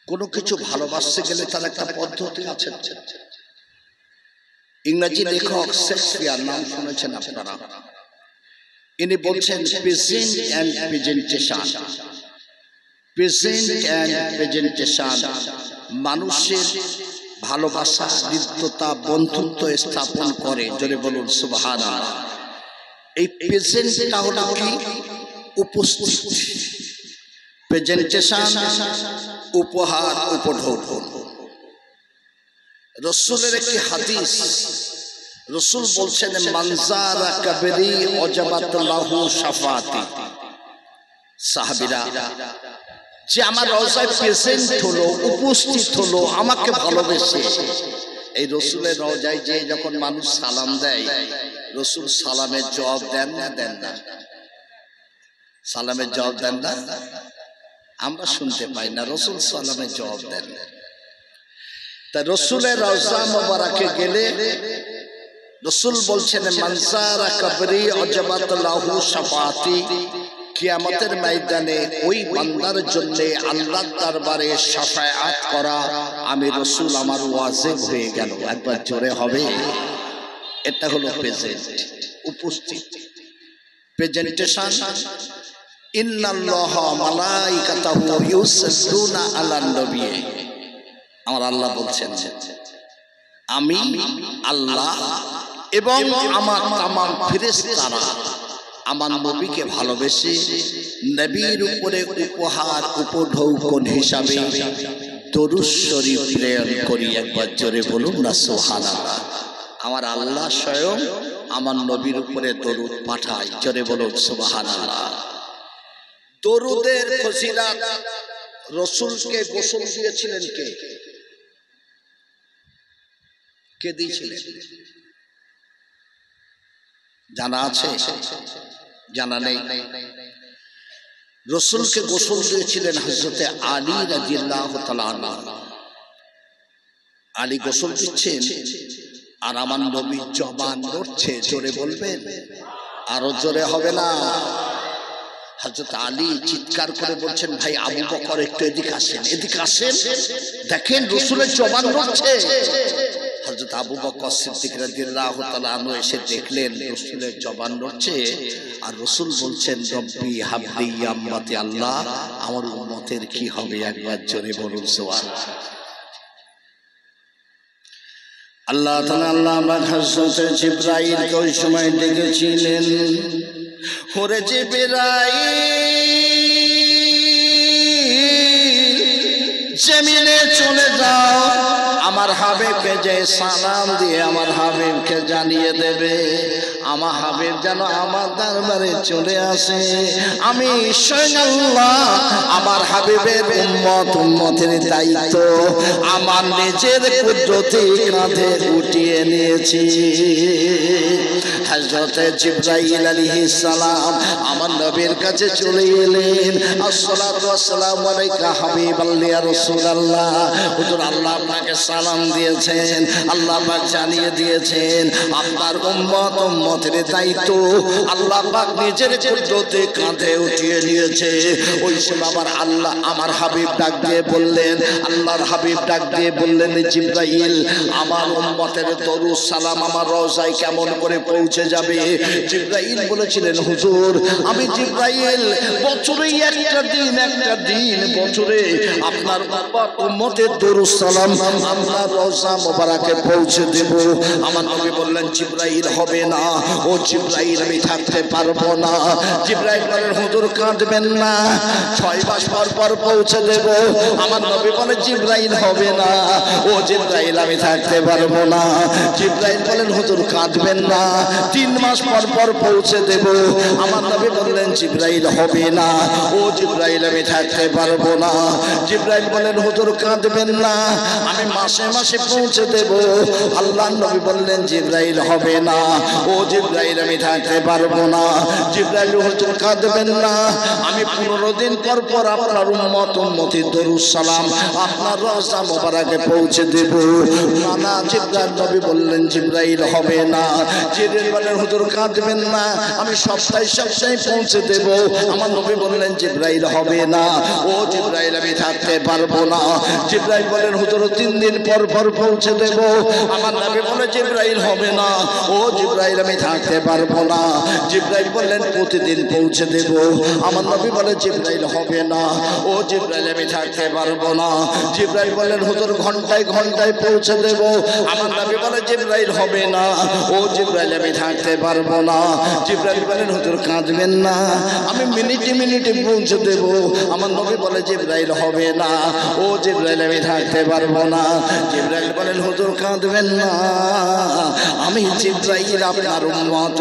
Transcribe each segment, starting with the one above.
কোনো কিছু ভালোবাসতে গেলে তার একটা পদ্ধতি আছে। ইংরেজি লেখক শেক্সপিয়ার নাম শুনেছেন আপনারা। ইনি বলছেন present and presentation, present and presentation মানুষের ভালোবাসা, হৃদ্যতা, বন্ধুত্ব স্থাপন করে। জোরে বলুন সুবহানাল্লাহ। এই প্রেজেন্টটা হলো কি? উপস্থিতি। প্রেজেন্টেশন উপহার, উপঢৌক। রাসূলের একটি হাদিস, রাসূল বলছেন মানজারা কবরি ওয়াজাবাত লাহু শাফাতি। সাহাবীরা, যে আমার রওজায় প্রেজেন্ট হলো, উপস্থিত হলো, আমাকে ভালোবেসে। এই রাসূলের রওজায় যে যখন মানুষ সালাম দেয়, রাসূল সালামের জবাব দেন না? দেন না? সালামের জবাব দেন না? আমরা শুনতে পাই না, রাসূল সালামের জবাব দেন না। তা রাসূলের রওজা মুবারকে গেলে রাসূল বলছেন মানজারা কবরি ওয়াজাবাত লাহু শাফাতি। কিয়ামতের ময়দানে ওই বান্দার জন্য আল্লাহর দরবারে শাফায়াত করা আমি রাসূল আমার ওয়াজিব হয়ে গেল। একবার জোরে হবে। এটা হলো প্রেজেন্ট, উপস্থিত। প্রেজেন্টেশন, ইন্নাল্লাহা মালাইকাতাহু ইউসাল্লুনা আলান নবী। আমার আল্লাহ বলছেন আমি আল্লাহ এবং আমার তামাম ফেরেশতারা আমার নবীকে ভালোবেসে নবীর উপরে উপহার, উপঢৌকন হিসাবে দরুদ শরীফ প্রেরণ করি। একবার জোরে বলুন না সুবহানাল্লাহ। আমার আল্লাহ স্বয়ং আমার নবীর উপরে দরুদ পাঠায়। জোরে বলুন সুবহানাল্লাহ। দরুদের ফজিলত, রাসূলকে গোসল দিয়েছিলেন কে? কে দিয়েছিলেন? জানা আছে? জানা নেই? রাসূলকে গোসল দিয়েছিলেন হযরতে আলী রাদিয়াল্লাহু তাআলা আনহু। আলী গোসল দিচ্ছেন আর আমার নবী জবান নড়ছে। জোরে বলবেন, আরো জোরে হবে না? হযরত আলী চিৎকার করে বলছেন ভাই আবু বকর একটু এদিকে আসেন, এদিকে আসেন, দেখেন রাসূলের জবান নড়ছে। হযরত আবু বকর সিদ্দিক রাদিয়াল্লাহু তাআলা আনহু এসে দেখলেন রাসূলের জবান নড়ছে আর রাসূল বলছেন রব্বি হাবলি ইয়া উম্মতি, আল্লাহ আমার উম্মতের কি হবে? একবার জোরে বলুন সুবহানাল্লাহ। আল্লাহ তাআলা আমার হযরত জিবরাইলকে ওই সময় ডেকেছিলেন, ওরে জিবরাইল জমিনে চলে যাও, আমার হাবিবকে যে সালাম দিয়ে আমার হাবিবকে জানিয়ে দেবে আমার হাবিব যেন আমার দরবারে চলে আসে। আমি স্বয়ং আল্লাহ আমার হাবিবের উম্মতের দায়িত্ব আমার নিজের কুদরতি কাঁধে উঠিয়ে নিয়েছি। হযরত জিবরাইল আলাইহিস সালাম আমার নবীর কাছে চলে এলেন। আসসালাতু ওয়াসসালামু আলাইকা হাবিবাল্লাহ ইয়া রাসূলুল্লাহ। হুজুর আল্লাহ আপনাকে সালাম দিয়েছেন, আল্লাহ পাক জানিয়ে দিয়েছেন আপনার উম্মতের দায়িত্ব আল্লাহ পাক নিজের কুদরতে কাঁধে উঠিয়ে নিয়েছে। ওই সময় আল্লাহ আমার হাবিব ডাক দিয়ে বললেন, আল্লাহর হাবিব ডাক দিয়ে বললেন জিবরাইল আমার উম্মতের দরুদ সালাম আমার রওজায় কেমন করে পৌঁছে যাবে? জিবরাইল বলেছিলেন হুজুর আমি জিবরাইল বছরে একটা দিন বছরে আপনার উম্মতের দরুদ সালাম আপনার রওজা মোবারকে পৌঁছে দেব। আমার নবী বললেন জিবরাইল হবে না, ও জিবরাইল আমি থাকতে পারবো না। জিবরাইল বলেন হুজুর কাঁদবেন না, 6 মাস পর পৌঁছে দেব। আমার নবী বলে জিবরাইল হবে না, ও জিবরাইল আমি থাকতে পারবো না। জিবরাইল বলেন হুজুর কাঁদবেন না, 3 মাস পর পৌঁছে দেব। আমার নবী বললেন জিবরাইল হবে না, ও জিবরাইল আমি থাকতে পারবো না। জিবরাইল বলেন হুজুর কাঁদবেন না, আমি মাসে মাসে পৌঁছে দেব। আল্লাহর নবী বললেন জিবরাইল হবে না, ও জিবরাইল আমি থাকতে পারবো না। জিবরাইল হুজুর কাঁদবেন না, আমি 15 দিন পর আপনার উম্মতের দরুদ সালাম আপনার রওজা মোবারকে পৌঁছে দেব। না জিবরাইল নবী বললেন জিবরাইল হবে না। জিবরাইল বলেন হুজুর কাঁদবেন না, আমি সপ্তাহে পৌঁছে দেব। আমার নবী বললেন জিবরাইল হবে না, ও জিবরাইল আমি থাকতে পারবো পারবো না। জিবরাইল বলেন হুজুর 3 দিন পর পর পৌঁছে দেব। আমার নবী বলে জিবরাইল হবে না, ও জিবরাইল আমি থাকতে পারবো না। জিবরাইল বললেন প্রতিদিন পৌঁছে দেব। আমার নবী বলে জিবরাইল হবে না, ও জিবরাইল আমি থাকতে পারবো না। জিবরাইল বললেন হুজুর ঘন্টায় ঘন্টায় পৌঁছে দেব। আমার নবী বলে জিবরাইল হবে না, ও জিবরাইল আমি থাকতে পারবো না। জিবরাইল বলেন হুজুর কাঁদবেন না, আমি মিনিটে মিনিটে পৌঁছে দেব। আমার নবী বলে জিবরাইল হবে না, ও জিবরাইল আমি থাকতে পারবো না। জিবরাইল বলেন হুজুর কাঁদবেন না, আমি জিবরাইল আপনার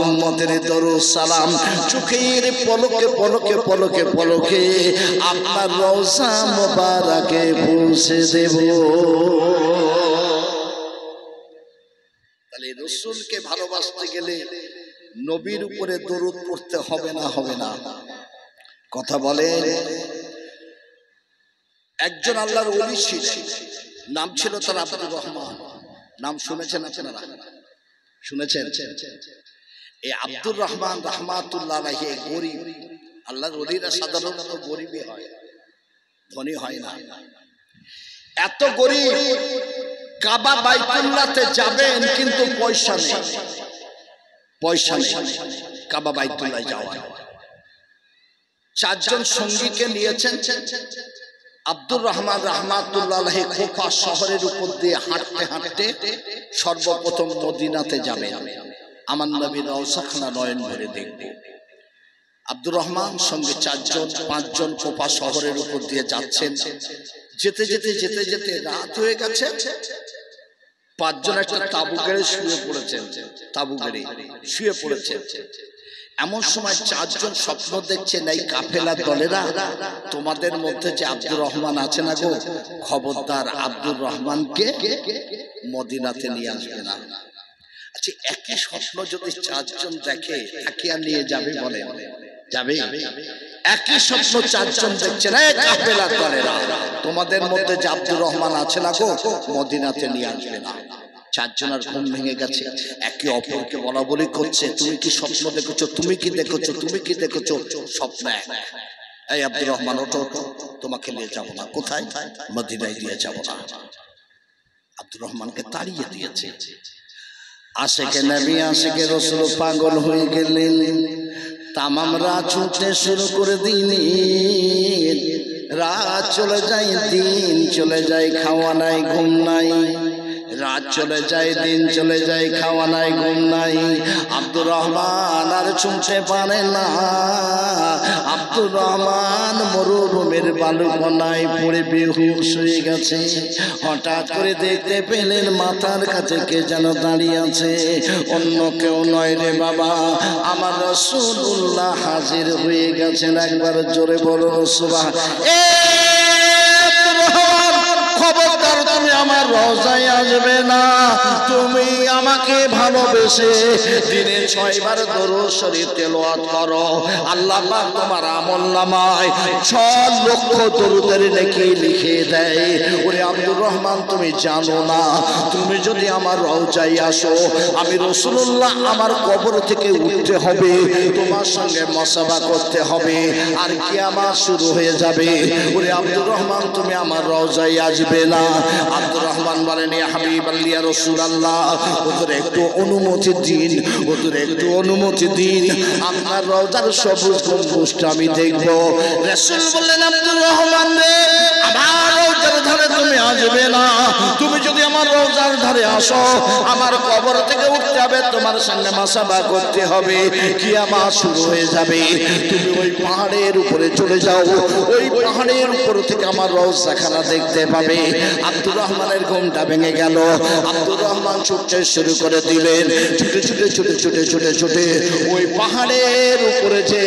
উম্মতের দরুদ সালাম চোখের পলকে পলকে পলকে পলকে আপনার রওজা মোবারকে পৌঁছে দেব। তাহলে রাসূলকে ভালোবাসতে গেলে নবীর উপরে দরুদ পড়তে হবে না, হবে না? কথা বলেন। একজন আল্লাহর ওলি ছিল, নাম ছিল তার আব্দুর রহমান। নাম শুনেছেন আপনারা? শুনেছেন? এই আব্দুর রহমান রাহমাতুল্লাহ আলাইহি গরীব। আল্লাহর ওলিরা সাধারণত গরীবই হয়, ধনী হয় না। এত গরীব, কাবা বাইতুল্লাহতে যাবেন কিন্তু পয়সা নেই, পয়সা নেই কাবা বাইতুল্লাহ যাওয়া। 4 জন সঙ্গীকে নিয়েছেন। আব্দুর রহমান রাহমাতুল্লাহ আলাইহি কুফা শহরের উপর দিয়ে হাঁটতে হাঁটতে সর্বপ্রথম মদিনাতে যাবেন। আমার নবীর রওজাখানা নয়ন ভরে দেখবে। আব্দুর রহমান সঙ্গে 4 জন 5 জন কুফা শহরের উপর দিয়ে যাচ্ছেন। যেতে যেতে যেতে যেতে রাত হয়ে গেছে। 5 জন একটা তাঁবু গেড়ে শুয়ে পড়েছেন, তাঁবু গেড়ে শুয়ে পড়েছেন। এমন সময় 4 জন স্বপ্ন দেখছেন, এই কাফেলার দলেরা তোমাদের মধ্যে যে আব্দুর রহমান আছে না গো, খবরদার আব্দুর রহমানকে মদিনাতে নিয়ে আসবে না। আচ্ছা, একই স্বপ্ন যদি 4 জন দেখে, তাকে আর নিয়ে যাবে? বলে যাবে? একই স্বপ্ন 4 জন দেখছেন, এই কাফেলার দলেরা তোমাদের মধ্যে যে আব্দুর রহমান আছে না গো, মদিনাতে নিয়ে আসবে না। 4 জনের ঘুম ভেঙে গেছে, একে অপরকে বলা বলি করছে, তুমি কি স্বপ্ন দেখেছো, তুমি কি দেখেছো, তুমি কি দেখেছো? স্বপ্ন এক। এই আব্দুর রহমান ওঠো, তোমাকে নিয়ে যাবো না। কোথায়? মদিনায় নিয়ে যাবো না। আব্দুর রহমানকে তাড়িয়ে দিয়েছে। আশিকে নবী আশিকে রাসূল পাগল হয়ে গেলেন। তামাম রাত ছুটতে শুরু করে দিলেন। রাত চলে যায়, দিন চলে যায়, খাওয়া নাই ঘুম নাই। রাত চলে যায়, দিন চলে যায়, খাওয়া নাই ঘুম নাই। আব্দুর রহমান আর ছুটতে পারে না। আব্দুর রহমান মরুভূমির বালুকণায় পড়ে বেহুশ হয়ে গেছে। হঠাৎ করে দেখতে পেলেন মাথার কাছে কে যেন দাঁড়িয়ে আছে। অন্য কেউ নয় রে বাবা, আমার রাসূলুল্লাহ হাজির হয়ে গেছেন। একবার জোরে বলো সুবহানাল্লাহ। খবরদার তুমি আমার রওজায় আসবে না। তুমি আমাকে ভালোবেসে দিনে 6 বার দরুদ শরীফ তেলাওয়াত করো, আল্লাহ পাক তোমার আমলনামায় 6 লক্ষ দরুদের নেকি লিখে দেয়। ওরে আব্দুর রহমান, তুমি জানো না, তুমি যদি আমার রওজায় আসো, আমি রাসূলুল্লাহ আমার কবর থেকে উঠতে হবে, তোমার সঙ্গে মুসাফা করতে হবে, আর কিয়ামত শুরু হয়ে যাবে। ওরে আব্দুর রহমান, তুমি আমার রওজায় আসবে না। আব্দুর রহমান বলেন, ইয়া হাবিবাল্লাহ ইয়া রাসূলুল্লাহ, ওদের একটু অনুমতি দিন, ওদের একটু অনুমতি দিন, আপনার রওজার সবুজ গম্বুজটা আমি দেখব। রাসূল বললেন, আব্দুর রহমান রে, আমার রওজার ধারে তুমি আসবে না। তুমি যদি আমার রওজার ধারে আসো, আমার কবর থেকে উঠতে হবে, তোমার সঙ্গে মুসাফা করতে হবে, কিয়ামত শুরু হয়ে যাবে। তুমি ওই পাহাড়ের উপরে চলে যাও, ওই পাহাড়ের উপর থেকে আমার রওজাখানা দেখতে পাবে। আব্দুর রহমানের ঘুমটা ভেঙে গেল। আব্দুর রহমান ছুটতে শুরু করে দিলেন। ছুটে ছুটে ছুটে ছুটে ছুটে ছুটে ওই পাহাড়ের উপরে যে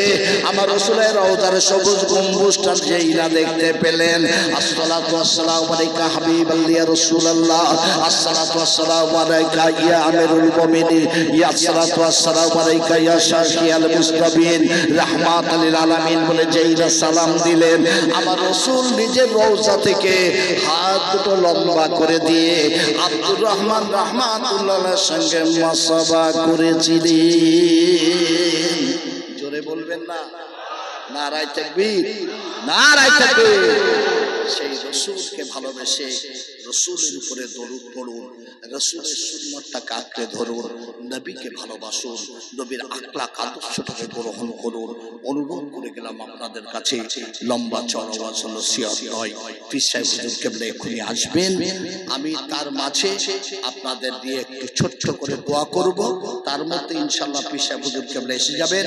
আমার রাসূলের রওজার সবুজ গম্বুজটা যেই না দেখতে পেলেন, আসসালাতু ওয়াসসালামু আলাইকা হাবিবাল্লাহ ইয়া রাসূলুল্লাহ, আসসালাতু ওয়াসসালামু আলাইকা ইয়া আমিরুল মুমিনিন, ইয়া আসসালাতু ওয়াসসালামু আলাইকা ইয়া শাফিয়াল মুসতাবিন, রাহমাতাল লিল আলামিন বলে যেই না সালাম দিলেন, আমার রাসূল নিজের রওজা থেকে হাত দুটো লম্বা করে দিয়ে আব্দুর রহমান রাহমাতুল্লাহর সঙ্গে মুসাফা করেছিলেন। জোরে বলবেন না? নারায়ে তাকবীর, নারায়ে তাকবীর। সেই রসুলকে ভালোবেসে রসুলের উপরে দরুদ পড়ুন, রসুলের সুন্নতটাকে আঁকড়ে ধরুন, নবীকে ভালোবাসুন, নবীর আখলাক আদর্শটাকে গ্রহণ করুন। অনুরোধ করে গেলাম আপনাদের কাছে, লম্বা চড়া ওয়াজ নসিহত নয়, পীর সাহেব হুজুর কেবলা এক্ষুনি আসবেন, আমি তার মাঝে আপনাদের দিয়ে একটু ছোট্ট করে দোয়া করব, তার মধ্যে ইনশাআল্লাহ পীর সাহেব হুজুর কেবলা এসে যাবেন।